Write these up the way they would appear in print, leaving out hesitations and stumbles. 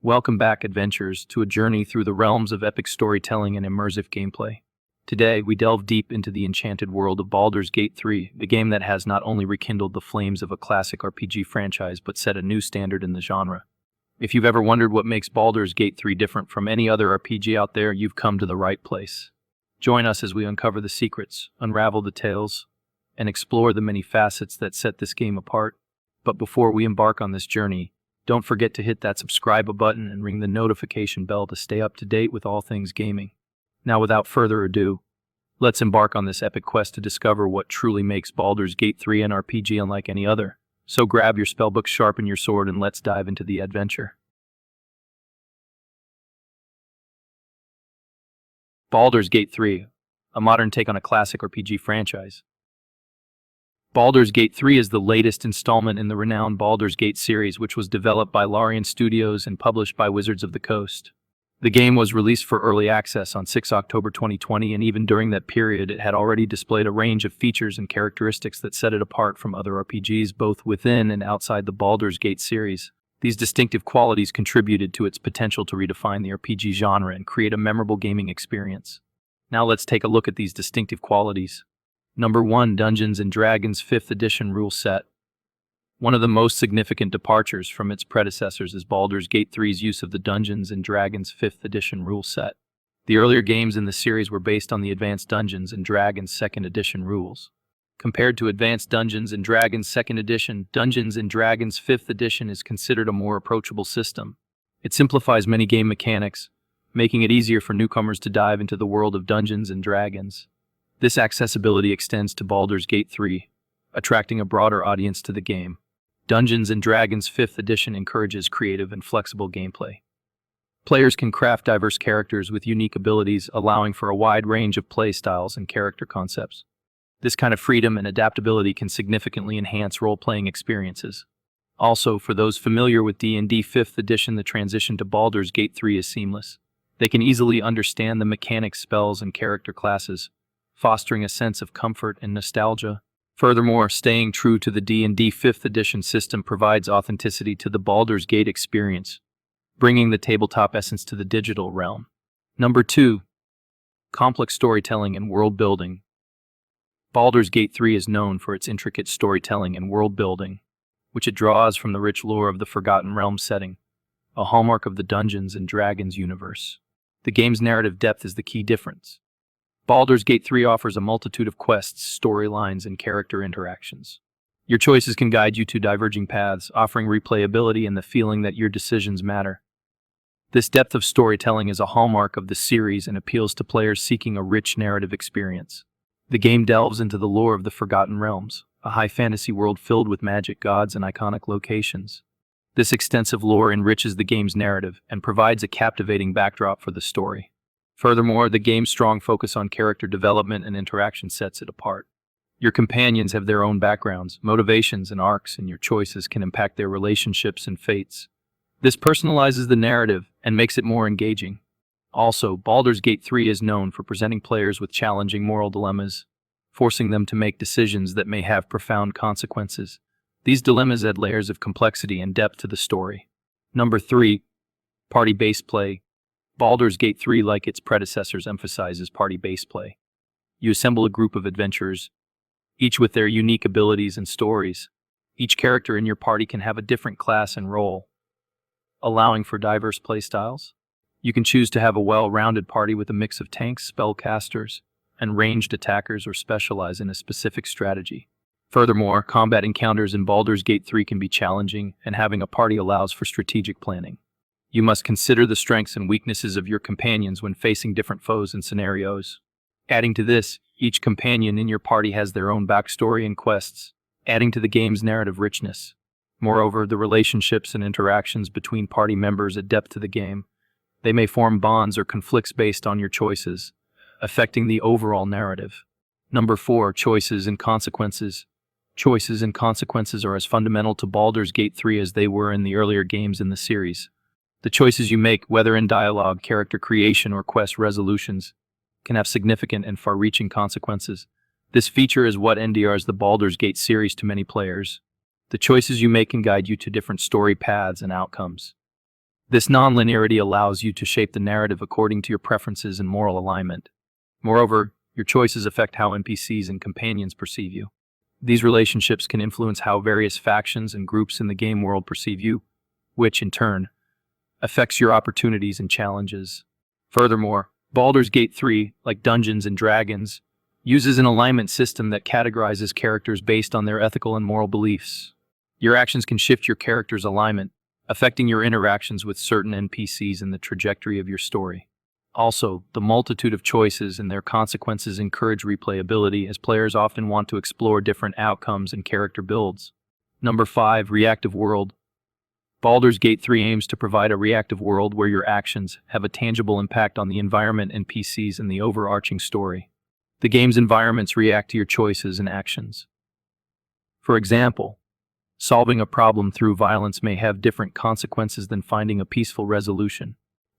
Welcome back, adventurers, to a journey through the realms of epic storytelling and immersive gameplay. Today, we delve deep into the enchanted world of Baldur's Gate 3, the game that has not only rekindled the flames of a classic RPG franchise but set a new standard in the genre. If you've ever wondered what makes Baldur's Gate 3 different from any other RPG out there, you've come to the right place. Join us as we uncover the secrets, unravel the tales, and explore the many facets that set this game apart. But before we embark on this journey, don't forget to hit that subscribe button and ring the notification bell to stay up to date with all things gaming. Now, without further ado, let's embark on this epic quest to discover what truly makes Baldur's Gate 3 an RPG unlike any other. So grab your spellbook, sharpen your sword, and let's dive into the adventure. Baldur's Gate 3, a modern take on a classic RPG franchise. Baldur's Gate 3 is the latest installment in the renowned Baldur's Gate series, which was developed by Larian Studios and published by Wizards of the Coast. The game was released for early access on 6 October 2020, and even during that period, it had already displayed a range of features and characteristics that set it apart from other RPGs both within and outside the Baldur's Gate series. These distinctive qualities contributed to its potential to redefine the RPG genre and create a memorable gaming experience. Now let's take a look at these distinctive qualities. Number 1. Dungeons & Dragons 5th Edition Rule Set. One of the most significant departures from its predecessors is Baldur's Gate 3's use of the Dungeons & Dragons 5th Edition rule set. The earlier games in the series were based on the Advanced Dungeons & Dragons 2nd Edition rules. Compared to Advanced Dungeons & Dragons 2nd Edition, Dungeons & Dragons 5th Edition is considered a more approachable system. It simplifies many game mechanics, making it easier for newcomers to dive into the world of Dungeons & Dragons. This accessibility extends to Baldur's Gate 3, attracting a broader audience to the game. Dungeons & Dragons 5th Edition encourages creative and flexible gameplay. Players can craft diverse characters with unique abilities, allowing for a wide range of play styles and character concepts. This kind of freedom and adaptability can significantly enhance role-playing experiences. Also, for those familiar with D&D 5th Edition, the transition to Baldur's Gate 3 is seamless. They can easily understand the mechanics, spells, and character classes, fostering a sense of comfort and nostalgia. Furthermore, staying true to the D&D 5th Edition system provides authenticity to the Baldur's Gate experience, bringing the tabletop essence to the digital realm. Number 2. Complex storytelling and world building. Baldur's Gate 3 is known for its intricate storytelling and world building, which it draws from the rich lore of the Forgotten Realms setting, a hallmark of the Dungeons & Dragons universe. The game's narrative depth is the key difference. Baldur's Gate 3 offers a multitude of quests, storylines, and character interactions. Your choices can guide you to diverging paths, offering replayability and the feeling that your decisions matter. This depth of storytelling is a hallmark of the series and appeals to players seeking a rich narrative experience. The game delves into the lore of the Forgotten Realms, a high fantasy world filled with magic, gods, and iconic locations. This extensive lore enriches the game's narrative and provides a captivating backdrop for the story. Furthermore, the game's strong focus on character development and interaction sets it apart. Your companions have their own backgrounds, motivations, and arcs, and your choices can impact their relationships and fates. This personalizes the narrative and makes it more engaging. Also, Baldur's Gate 3 is known for presenting players with challenging moral dilemmas, forcing them to make decisions that may have profound consequences. These dilemmas add layers of complexity and depth to the story. Number 3. Party-based play. Baldur's Gate 3, like its predecessors, emphasizes party-based play. You assemble a group of adventurers, each with their unique abilities and stories. Each character in your party can have a different class and role, allowing for diverse playstyles. You can choose to have a well-rounded party with a mix of tanks, spellcasters, and ranged attackers, or specialize in a specific strategy. Furthermore, combat encounters in Baldur's Gate 3 can be challenging, and having a party allows for strategic planning. You must consider the strengths and weaknesses of your companions when facing different foes and scenarios. Adding to this, each companion in your party has their own backstory and quests, adding to the game's narrative richness. Moreover, the relationships and interactions between party members add depth to the game. They may form bonds or conflicts based on your choices, affecting the overall narrative. Number 4. Choices and consequences. Choices and consequences are as fundamental to Baldur's Gate 3 as they were in the earlier games in the series. The choices you make, whether in dialogue, character creation, or quest resolutions, can have significant and far-reaching consequences. This feature is what endears the Baldur's Gate series to many players. The choices you make can guide you to different story paths and outcomes. This nonlinearity allows you to shape the narrative according to your preferences and moral alignment. Moreover, your choices affect how NPCs and companions perceive you. These relationships can influence how various factions and groups in the game world perceive you, which, in turn, affects your opportunities and challenges. Furthermore, Baldur's Gate 3, like Dungeons and Dragons, uses an alignment system that categorizes characters based on their ethical and moral beliefs. Your actions can shift your character's alignment, affecting your interactions with certain NPCs and the trajectory of your story. Also, the multitude of choices and their consequences encourage replayability, as players often want to explore different outcomes and character builds. Number 5. Reactive World. Baldur's Gate 3 aims to provide a reactive world where your actions have a tangible impact on the environment, NPCs, and the overarching story. The game's environments react to your choices and actions. For example, solving a problem through violence may have different consequences than finding a peaceful resolution.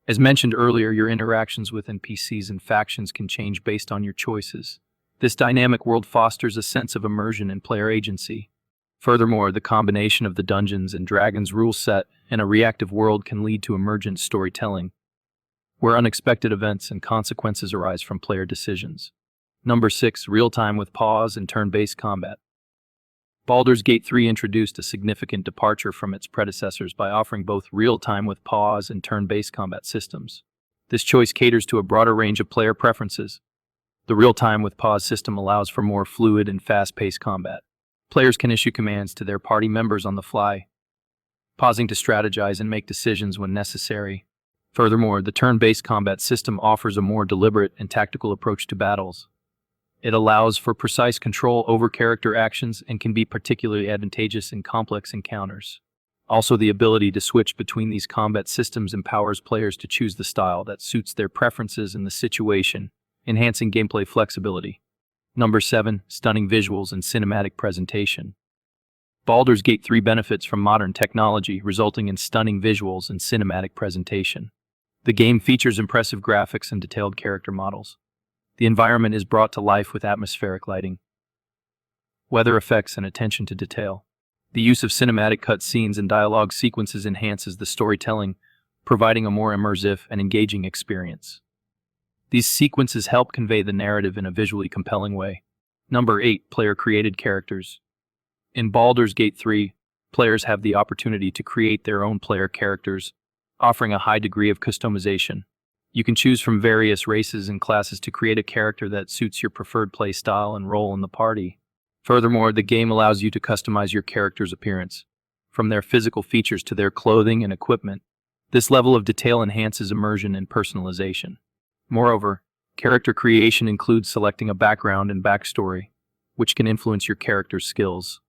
As mentioned earlier, your interactions with NPCs and factions can change based on your choices. This dynamic world fosters a sense of immersion and player agency. Furthermore, the combination of the Dungeons and Dragons rule set and a reactive world can lead to emergent storytelling, where unexpected events and consequences arise from player decisions. Number 6. Real-time with pause and turn-based combat. Baldur's Gate 3 introduced a significant departure from its predecessors by offering both real-time with pause and turn-based combat systems. This choice caters to a broader range of player preferences. The real-time with pause system allows for more fluid and fast-paced combat. Players can issue commands to their party members on the fly, pausing to strategize and make decisions when necessary. Furthermore, the turn-based combat system offers a more deliberate and tactical approach to battles. It allows for precise control over character actions and can be particularly advantageous in complex encounters. Also, the ability to switch between these combat systems empowers players to choose the style that suits their preferences in the situation, enhancing gameplay flexibility. Number 7. Stunning visuals and cinematic presentation. Baldur's Gate 3 benefits from modern technology, resulting in stunning visuals and cinematic presentation. The game features impressive graphics and detailed character models. The environment is brought to life with atmospheric lighting, weather effects, and attention to detail. The use of cinematic cutscenes and dialogue sequences enhances the storytelling, providing a more immersive and engaging experience. These sequences help convey the narrative in a visually compelling way. Number 8. Player-created characters. In Baldur's Gate 3, players have the opportunity to create their own player characters, offering a high degree of customization. You can choose from various races and classes to create a character that suits your preferred play style and role in the party. Furthermore, the game allows you to customize your character's appearance, from their physical features to their clothing and equipment. This level of detail enhances immersion and personalization. Moreover, character creation includes selecting a background and backstory, which can influence your character's skills,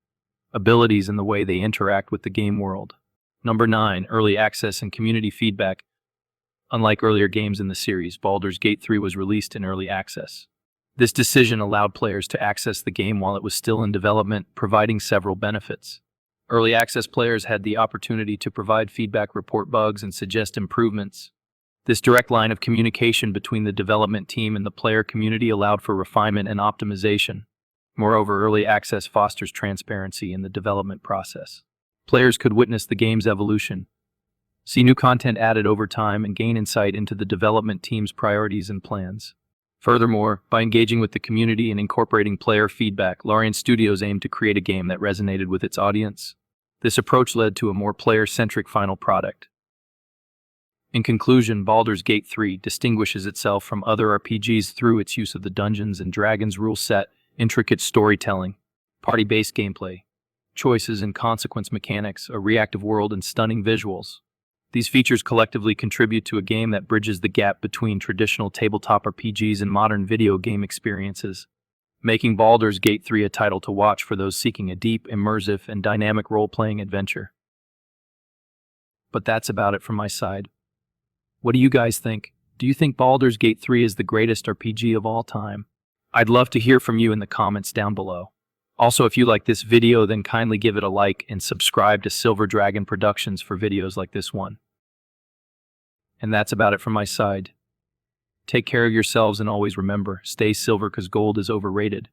abilities, and the way they interact with the game world. Number 9. Early access and community feedback. Unlike earlier games in the series, Baldur's Gate 3 was released in early access. This decision allowed players to access the game while it was still in development, providing several benefits. Early access players had the opportunity to provide feedback, report bugs, and suggest improvements. This direct line of communication between the development team and the player community allowed for refinement and optimization. Moreover, early access fosters transparency in the development process. Players could witness the game's evolution, see new content added over time, and gain insight into the development team's priorities and plans. Furthermore, by engaging with the community and incorporating player feedback, Larian Studios aimed to create a game that resonated with its audience. This approach led to a more player-centric final product. In conclusion, Baldur's Gate 3 distinguishes itself from other RPGs through its use of the Dungeons and Dragons rule set, intricate storytelling, party-based gameplay, choices and consequence mechanics, a reactive world, and stunning visuals. These features collectively contribute to a game that bridges the gap between traditional tabletop RPGs and modern video game experiences, making Baldur's Gate 3 a title to watch for those seeking a deep, immersive, and dynamic role-playing adventure. But that's about it from my side. What do you guys think? Do you think Baldur's Gate 3 is the greatest RPG of all time? I'd love to hear from you in the comments down below. Also, if you like this video, then kindly give it a like and subscribe to Silver Dragon Productions for videos like this one. And that's about it from my side. Take care of yourselves and always remember, stay silver 'cause gold is overrated.